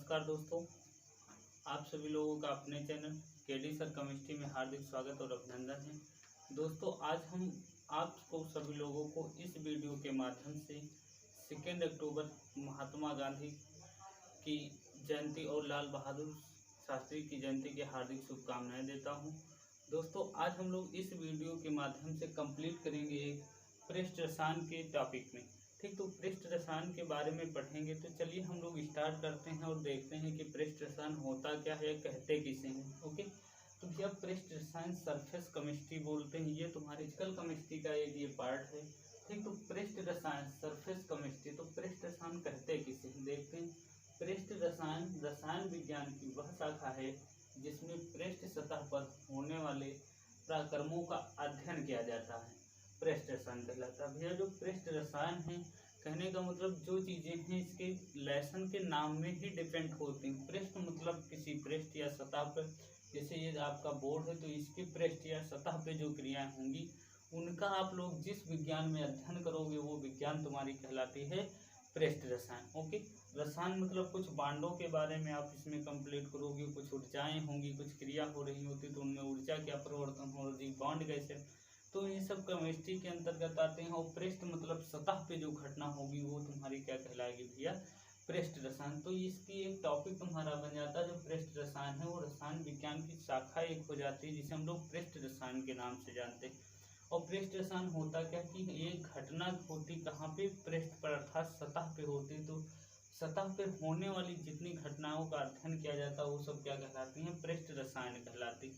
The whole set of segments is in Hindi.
नमस्कार दोस्तों, आप सभी लोगों का अपने चैनल केडी सर केमिस्ट्री में हार्दिक स्वागत और अभिनंदन है। दोस्तों, आज हम आपको सभी लोगों को इस वीडियो के माध्यम से 2 अक्टूबर महात्मा गांधी की जयंती और लाल बहादुर शास्त्री की जयंती की हार्दिक शुभकामनाएं देता हूं। दोस्तों, आज हम लोग इस वीडियो के माध्यम से कंप्लीट करेंगे एक पृष्ठ रसायन के टॉपिक में। ठीक, तो पृष्ठ रसायन के बारे में पढ़ेंगे। तो चलिए हम लोग स्टार्ट करते हैं और देखते हैं कि पृष्ठ रसायन होता क्या है, कहते किसे हैं। ओके, तो भैया पृष्ठ रसायन सरफेस केमिस्ट्री बोलते हैं। ये तुम्हारी फिजिकल केमिस्ट्री का एक ये पार्ट है। ठीक, तो पृष्ठ रसायन सरफेस केमिस्ट्री, तो पृष्ठ रसायन कहते किसे हैं देखते हैं। पृष्ठ रसायन रसायन विज्ञान की वह शाखा है जिसमें पृष्ठ सतह पर होने वाले प्रक्रमों का अध्ययन किया जाता है, पृष्ठ रसायन कहलाता है। भैया जो पृष्ठ रसायन है, कहने का मतलब जो चीजें हैं इसके लेसन के नाम में ही डिपेंड होती हैं। पृष्ठ मतलब किसी पृष्ठ या सतह पर, जैसे ये आपका बोर्ड है तो इसके पृष्ठ या सतह पे जो क्रियाएं होंगी उनका आप लोग जिस विज्ञान में अध्ययन करोगे वो विज्ञान तुम्हारी कहलाती है पृष्ठ रसायन। ओके, रसायन मतलब कुछ बांडों के बारे में आप इसमें कंप्लीट करोगे, कुछ ऊर्जाएं होंगी, कुछ क्रिया हो रही होती तो उनमें ऊर्जा क्या परिवर्तन हो रही, बॉन्ड कैसे, तो ये सब केमिस्ट्री के अंतर्गत आते हैं। और पृष्ठ मतलब सतह पे जो घटना होगी वो तुम्हारी क्या कहलाएगी भैया, पृष्ठ रसायन। तो इसकी एक टॉपिक तुम्हारा बन जाता है जो पृष्ठ रसायन है, वो रसायन विज्ञान की शाखा एक हो जाती है जिसे हम लोग पृष्ठ रसायन के नाम से जानते हैं। और पृष्ठ रसायन होता क्या कि एक घटना होती कहाँ पे, पृष्ठ पर अर्थात सतह पे होती। तो सतह पर होने वाली जितनी घटनाओं का अध्ययन किया जाता है वो सब क्या कहलाती हैं, पृष्ठ रसायन कहलाती।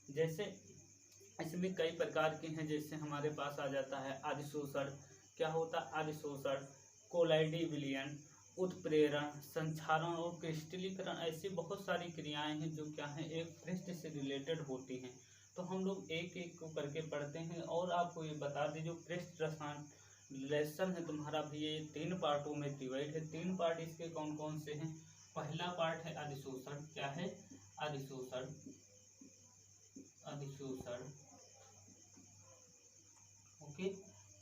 जैसे इसमें कई प्रकार के हैं, जैसे हमारे पास आ जाता है अधिशोषण। क्या होता है अधिशोषण, कोलाइडी विलयन, उत्प्रेरण, संक्षारण और क्रिस्टलीकरण, ऐसी बहुत सारी क्रियाएं हैं जो क्या हैं एक पृष्ठ से रिलेटेड होती हैं। तो हम लोग एक एक को करके पढ़ते हैं। और आपको ये बता दें जो पृष्ठ रसायन लेसन है तुम्हारा भी ये 3 पार्टों में डिवाइड है। 3 पार्ट इसके कौन कौन से हैं। पहला पार्ट है अधिशोषण। क्या है, अधिशोषण, अधिशोषण। ओके,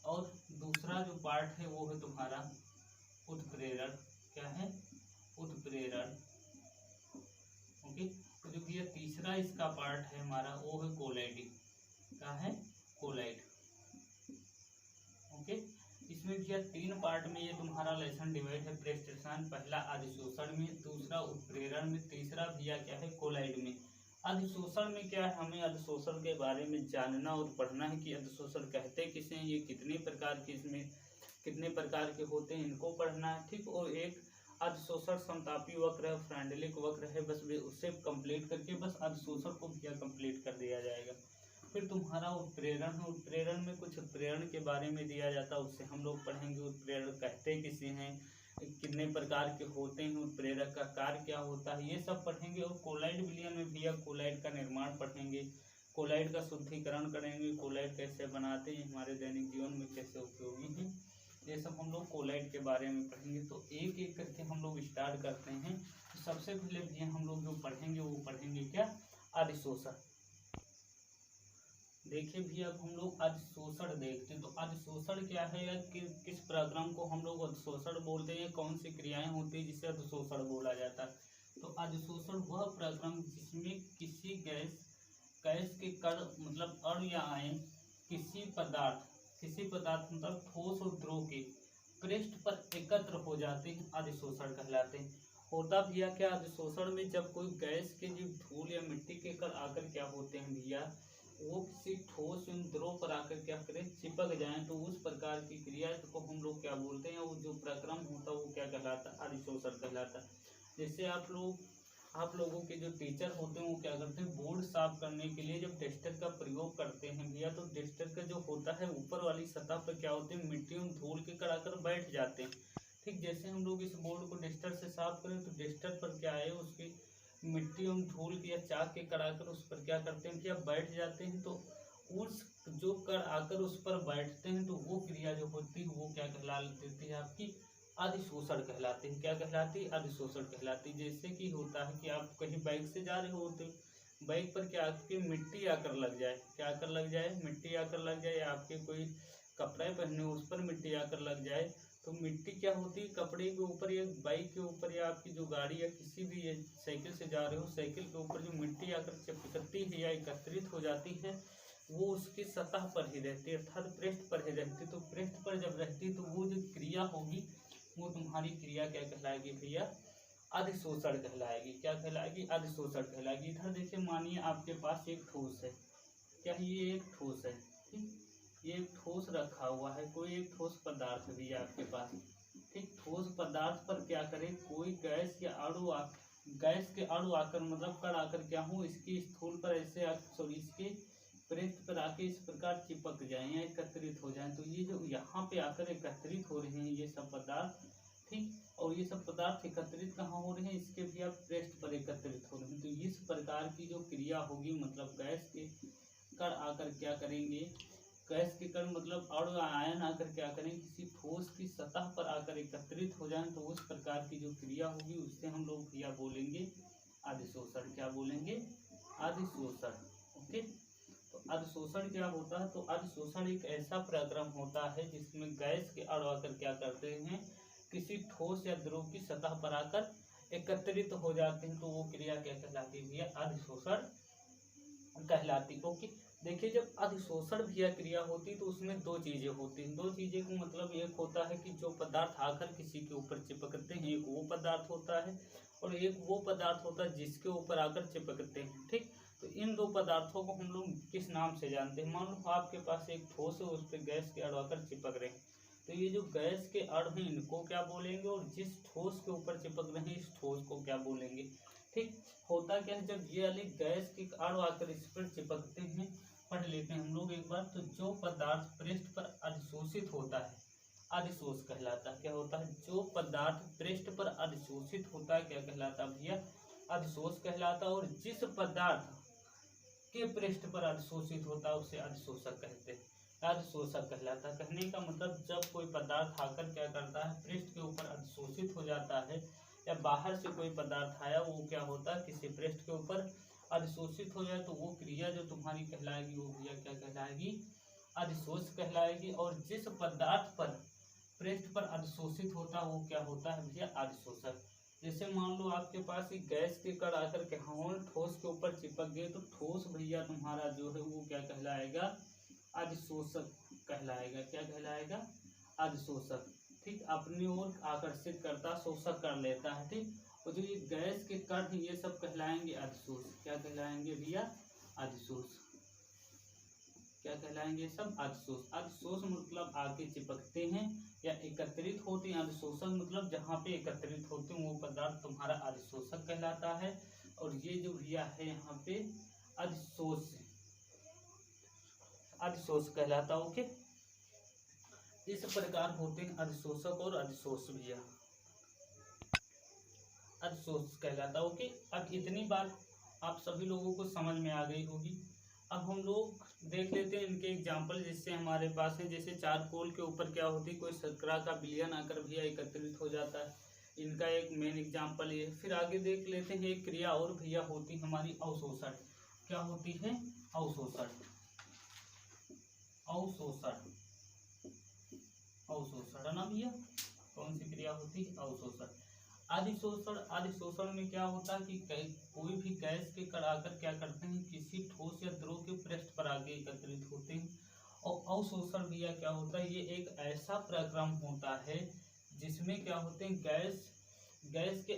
और दूसरा जो पार्ट है वो है तुम्हारा उत्प्रेरण। क्या है, उत्प्रेरण। ओके, तो जो ये तीसरा इसका पार्ट है हमारा वो है कोलाइडी। क्या है, कोलाइड। ओके, इसमें भैया 3 पार्ट में ये तुम्हारा लेसन डिवाइड है पृष्ठ रसायन। पहला अधिशोषण में, दूसरा उत्प्रेरण में, तीसरा भैया क्या है, कोलाइड में। अधिशोषण में क्या है, हमें अधिशोषण के बारे में जानना और पढ़ना है कि अधिशोषण कहते किसे हैं, ये कितने प्रकार के, इसमें कितने प्रकार के होते हैं, इनको पढ़ना है। ठीक, और एक अधिशोषण समतापी वक्र है, फ्रेंडलिक वक्र है, बस उससे कंप्लीट करके बस अधिशोषण को भैया कंप्लीट कर दिया जाएगा। फिर तुम्हारा उत्प्रेरण है। उत्प्रेरण में कुछ उत्प्रेरण के बारे में दिया जाता है, उससे हम लोग पढ़ेंगे। उत्प्रेरण कहते किसे हैं, कितने प्रकार के होते हैं, उत्प्रेरक का कार्य क्या होता है, ये सब पढ़ेंगे। और कोलाइड विलयन में भैया कोलाइड का निर्माण पढ़ेंगे, कोलाइड का शुद्धिकरण करेंगे, कोलाइड कैसे बनाते हैं, हमारे दैनिक जीवन में कैसे उपयोगी हैं, ये सब हम लोग कोलाइड के बारे में पढ़ेंगे। तो एक एक करके हम लोग स्टार्ट करते हैं। तो सबसे पहले भैया हम लोग जो पढ़ेंगे वो पढ़ेंगे क्या, अधिशोषण। देखिए भैया अब हम लोग अधिशोषण देखते हैं। तो अधिशोषण क्या है या किस प्रक्रम को हम लोग अधिशोषण बोलते हैं, कौन सी क्रियाएं होती है जिसे अधिशोषण बोला जाता है। तो अधिशोषण वह प्रक्रम जिसमें किसी गैस के कण मतलब अणु या आयन किसी पदार्थ मतलब ठोस और द्रव के पृष्ठ पर एकत्र हो जाते हैं, अधिशोषण कहलाते हैं। होता भैया क्या, अधिशोषण में जब कोई गैस के जो धूल या मिट्टी के कण आकर क्या होते हैं भैया, वो किसी ठोस एवं द्रव पर आकर क्या करें, चिपक जाएं, तो उस प्रकार की क्रिया को हम लोग क्या बोलते हैं, वो जो प्रक्रम होता है वो क्या कहलाता है, अधिशोषण कहलाता है। जैसे आप लोगों के जो टीचर होते हैं वो क्या करते हैं, बोर्ड साफ करने के लिए जब टेस्टर का प्रयोग करते हैं भैया, तो टेस्टर का जो होता है ऊपर वाली सतह पर क्या होते हैं, मिट्टी एवं धूल के कण आकर बैठ जाते हैं। ठीक, जैसे हम लोग इस बोर्ड को टेस्टर से साफ करें तो टेस्टर पर क्या है, उसकी मिट्टी एवं धूल या चाक के कण आकर उस पर क्या करते हैं कि आप बैठ जाते हैं। तो उस जो कण आकर उस पर बैठते हैं तो वो क्रिया जो होती है वो क्या कहलाती है, आपकी अधिशोषण कहलाती है। क्या कहलाती है, अधिशोषण कहलाती है। जैसे कि होता है कि आप कहीं बाइक से जा रहे होते, बाइक पर क्या आपकी मिट्टी आकर लग जाए, क्या आकर लग जाए, मिट्टी आकर लग जाए, या आपके कोई कपड़े पहने उस पर मिट्टी आकर लग जाए, तो तो मिट्टी क्या होती है कपड़े के ऊपर या बाइक के ऊपर या आपकी जो गाड़ी या किसी भी साइकिल से जा रहे हो, साइकिल के ऊपर जो मिट्टी आकर चिपकती है या एकत्रित हो जाती है वो उसकी सतह पर ही रहती है, अर्थात पृष्ठ पर ही रहती है। तो पृष्ठ पर जब रहती है तो वो जो क्रिया होगी वो तुम्हारी क्रिया क्या कहलाएगी भैया, अधिशोषण कहलाएगी। क्या कहलाएगी, अधिशोषण कहलाएगी। इधर देखिए मानिए आपके पास एक ठोस है, क्या ये एक ठोस है, ठीक, ये एक ठोस रखा हुआ है, कोई एक ठोस पदार्थ भी है आपके पास, ठीक। ठोस पदार्थ पर क्या करें, कोई गैस या अणु गैस के अणु आकर मतलब कण आकर क्या हो इसकी स्थूल पर ऐसे सॉरी इसके पृष्ठ पर आके इस प्रकार चिपक जाए या एकत्रित हो जाए। तो ये जो यहाँ पे आकर एकत्रित हो रहे हैं ये सब पदार्थ, ठीक, और ये सब पदार्थ एकत्रित कहाँ हो रहे हैं, इसके भी आप पृष्ठ पर एकत्रित हो रहे हैं। तो इस प्रकार की जो क्रिया होगी मतलब गैस के कण आकर क्या करेंगे, गैस के कण मतलब अणु आयन आकर क्या करें किसी ठोस की सतह पर आकर एकत्रित हो जाएं, तो उस प्रकार की जो क्रिया होगी उससे हम लोग क्या बोलेंगे, अधिशोषण। क्या बोलेंगे, अधिशोषण। ओके, तो अधिशोषण क्या होता है, तो अधिशोषण एक ऐसा प्रक्रम होता है जिसमें गैस के अणु आकर क्या करते हैं किसी ठोस या द्रव की सतह पर आकर एकत्रित हो जाते हैं, तो वो क्रिया क्या कहलाती है, अधिशोषण कहलाती। ओके, देखिए जब अधिशोषण क्रिया होती है तो उसमें दो चीजें होती हैं। दो चीजें का मतलब एक होता है कि जो पदार्थ आकर किसी के ऊपर चिपकते हैं, एक वो पदार्थ होता है और एक वो पदार्थ होता है जिसके ऊपर आकर चिपकते हैं, ठीक। तो इन दो पदार्थों को हम लोग किस नाम से जानते हैं, मान लो आपके पास एक ठोस है उस पर गैस के अणु आकर चिपक रहे हैं, तो ये जो गैस के अणु हैं इनको क्या बोलेंगे और जिस ठोस के ऊपर चिपक रहे हैं इस ठोस को क्या बोलेंगे, ठीक। होता क्या है जब ये वाली गैस के अणु आकर इस पर चिपकते हैं, पढ़ लेते हैं हम लोग एक बार, तो जो पदार्थ पृष्ठ पर अधिशोषित होता है अधिशोष कहलाता है। क्या होता है, जो पदार्थ पृष्ठ पर अधिशोषित होता है क्या कहलाता है भैया, अधिशोष कहलाता है। और जिस पदार्थ के पृष्ठ पर अधिशोषित होता है उसे अधिशोषक कहते हैं, अधिशोषक कहलाता है। कहने का मतलब जब कोई पदार्थ आकर क्या करता है पृष्ठ के ऊपर अधिशोषित हो जाता है या बाहर से कोई पदार्थ आया वो क्या होता है किसी पृष्ठ के ऊपर अधिशोषित हो जाए, तो वो क्रिया जो तुम्हारी कहलाएगी वो भैया क्या कहलाएगी, अधिशोष कहलाएगी। और जिस पदार्थ पर पृष्ठ पर अधिशोषित होता है वो क्या होता है भैया, अधिशोषक। जैसे मान लो आपके पास एक गैस के कण आकर के ठोस के ऊपर चिपक गए, तो ठोस भैया तुम्हारा जो है वो क्या कहलाएगा, अधिशोषक कहलाएगा। क्या कहलाएगा, अधिशोषक, ठीक। अपनी ओर आकर्षित करता, शोषक कर लेता है, ठीक। और जो ये गैस के कण हैं ये सब कहलाएंगे अधिशोष। क्या कहलाएंगे भैया, अधिशोष। क्या कहलाएंगे सब, अधिशोष। अधिशोष मतलब आके चिपकते हैं या एकत्रित होते हैं, अधिशोषक मतलब जहाँ पे एकत्रित होते हैं वो पदार्थ तुम्हारा अधिशोषक कहलाता है। और ये जो भैया है यहाँ पे अधिशोष, अधिशोष कहलाता है। ओके, इस प्रकार होते हैं अधिशोषक और अधिशोष भैया, अधिशोष कहलाता है। ओके, अब इतनी बात आप सभी लोगों को समझ में आ गई होगी। अब हम लोग देख लेते हैं इनके एग्जाम्पल जिससे हमारे पास है। जैसे चारकोल के ऊपर क्या होती है, कोई शर्करा का विलयन आकर भैया एकत्रित हो जाता है, इनका एक मेन एग्जाम्पल ये। फिर आगे देख लेते हैं एक क्रिया और भैया होती है हमारी अवशोषण। क्या होती है, अवशोषण। अवशोषण, अवशोषण है ना भैया, कौन सी क्रिया होती है, अवशोषण। अधिशोषण, अधिशोषण में क्या होता है कि कोई भी गैस के कण आकर क्या करते हैं किसी ठोस या द्रव के पृष्ठ पर आगे एकत्रित होते हैं। और अवशोषण भैया क्या होता है, ये एक ऐसा प्रक्रम होता है जिसमें क्या होते हैं गैस के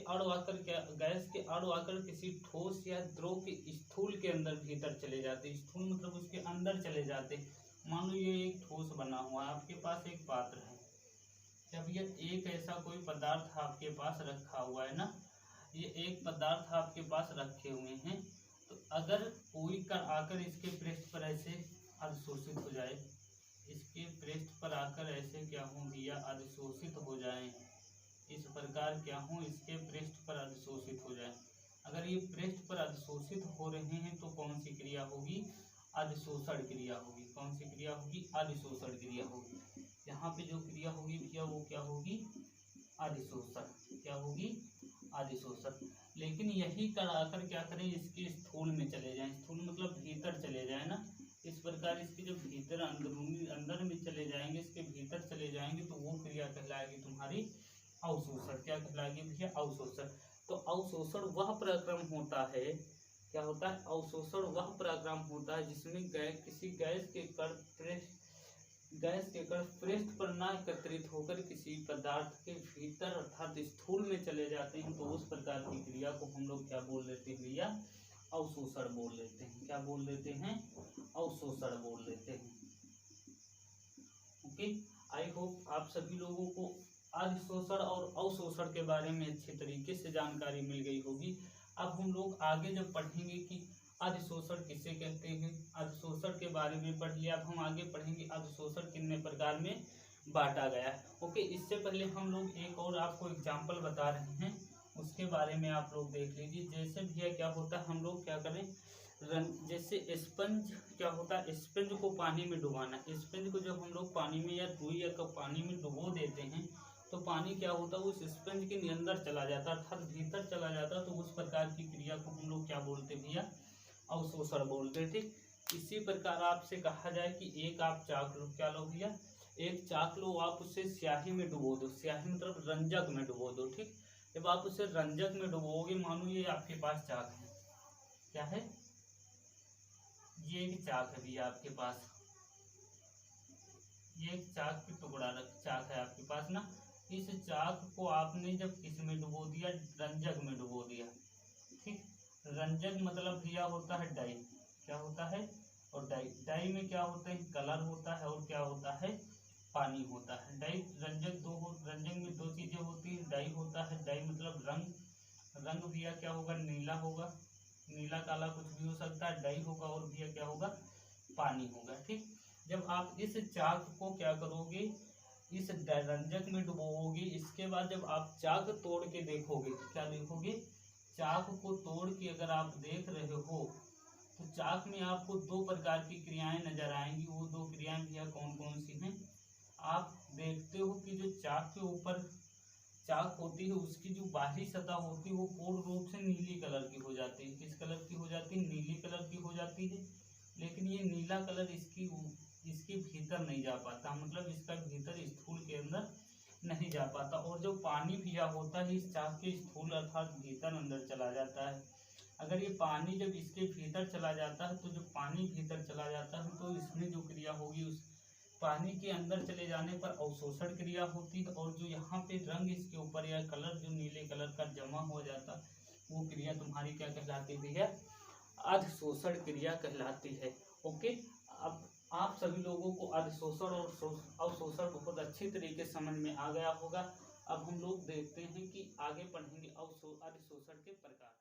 अणु आकर किसी ठोस या द्रव के स्थूल के अंदर भीतर चले जाते हैं। स्थूल मतलब उसके अंदर चले जाते हैं। मान लो ये एक ठोस बना हुआ है, आपके पास एक पात्र है, जब ये एक ऐसा कोई पदार्थ आपके पास रखा हुआ है ना, ये एक पदार्थ आपके पास रखे हुए हैं, तो अगर कोई कण आकर इसके पृष्ठ पर ऐसे अधिशोषित हो जाए, इसके पृष्ठ पर आकर ऐसे क्या हो भैया, अधिशोषित हो जाए, इस प्रकार क्या हो इसके पृष्ठ पर अधिशोषित हो जाए। अगर ये पृष्ठ पर अधिशोषित हो रहे हैं तो कौन सी क्रिया होगी, अधिशोषण क्रिया होगी। कौन सी क्रिया होगी, अधिशोषण क्रिया होगी। यहाँ पे जो क्रिया होगी भैया वो क्या होगी, अधिशोषण। क्या होगी, अधिशोषण। लेकिन यही कण आकर क्या करें इसके स्थूल में चले जाएं, स्थूल मतलब भीतर चले जाए ना, इस प्रकार इसके जब भीतर अंदर में चले जाएंगे, इसके भीतर चले जाएंगे जाएंगे तो वो क्रिया कहलाएगी तुम्हारी अवशोषण। क्या कहलाएगी भैया? अवशोषण। तो अवशोषण वह प्रक्रम होता है, क्या होता है? अवशोषण वह प्रक्रम होता है जिसमें किसी गैस के कण पृष्ठ पर न एकत्रित होकर किसी पदार्थ के भीतर अर्थात स्थूल में चले जाते हैं, तो उस प्रकार की क्रिया को हम लोग क्या बोल लेते हैं भैया? अवशोषण बोल लेते हैं। क्या बोल लेते हैं? अवशोषण बोल लेते हैं। ओके, आई होप आप सभी लोगों को अधिशोषण और अवशोषण के बारे में अच्छे तरीके से जानकारी मिल गई होगी। अब हम लोग आगे जब पढ़ेंगे कि अधिशोषण किसे कहते हैं, अधिशोषण के बारे में पढ़ लिया। अब हम आगे पढ़ेंगे अधिशोषण कितने प्रकार में बांटा गया है। ओके, इससे पहले हम लोग एक और आपको एग्जाम्पल बता रहे हैं, उसके बारे में आप लोग देख लीजिए। जैसे भैया क्या होता है, हम लोग क्या करें, जैसे स्पंज क्या होता है, स्पंज को पानी में डुबाना। स्पंज को जब हम लोग पानी में या रुई या कप पानी में डुबो देते हैं तो पानी क्या होता है, उस स्पंज के अंदर चला जाता है अर्थात भीतर चला जाता है। तो उस प्रकार की क्रिया को हम लोग क्या बोलते हैं भैया? अवशोषण बोलते थे। इसी प्रकार आपसे कहा जाए कि एक आप चाक लो, क्या लो भैया? एक चाक लो, आप उसे स्याही में डुबो दो। स्याही मतलब रंजक में डुबो दो। ठीक, जब आप उसे रंजक में डुबोगे, मानो ये आपके पास चाक है, क्या है? ये एक चाक है भैया आपके पास, ये एक चाक की टुकड़ा चाक है आपके पास ना। इस चाक को आपने जब किसमें डुबो दिया? रंजक में डुबो दिया। ठीक, रंजक मतलब भैया होता है डाई। क्या होता है? और डाई में क्या होता है? कलर होता है और क्या होता है? पानी होता है। डाई रंजक रंजक में दो चीजें होती है। डाई होता है, डाई मतलब रंग, रंग भैया क्या होगा? नीला होगा, नीला काला कुछ भी हो सकता है। डाई होगा और भैया क्या होगा? पानी होगा। ठीक, जब आप इस चाक को क्या करोगे? इस रंजक में डुबोगे, इसके बाद जब आप चाक तोड़ के देखोगे, क्या देखोगे? चाक को तोड़ के अगर आप देख रहे हो तो चाक में आपको दो प्रकार की क्रियाएं नजर आएंगी। वो दो क्रियाएं भैया कौन कौन सी हैं? आप देखते हो कि जो चाक के ऊपर चाक होती है, उसकी जो बाहरी सतह होती है वो पूर्ण रूप से नीली कलर की हो जाती है। किस कलर की हो जाती है? नीली कलर की हो जाती है। लेकिन ये नीला कलर इसके भीतर नहीं जा पाता, मतलब इसका भीतर स्थूल के अंदर नहीं जा पाता। और जो पानी भैया होता है इस चाक के स्थूल अर्थात भीतर अंदर चला जाता है। अगर ये पानी जब इसके भीतर चला जाता है, तो जब पानी भीतर चला जाता है तो इसमें जो क्रिया होगी, उस पानी के अंदर चले जाने पर अवशोषण क्रिया होती है। और जो यहाँ पे रंग इसके ऊपर या कलर जो नीले कलर का जमा हो जाता, वो क्रिया तुम्हारी क्या कहलाती है? अधिशोषण क्रिया कहलाती है। ओके, अब आप सभी लोगों को अधिशोषण और अवशोषण बहुत अच्छी तरीके से समझ में आ गया होगा। अब हम लोग देखते हैं कि आगे पढ़ेंगे अधिशोषण के प्रकार।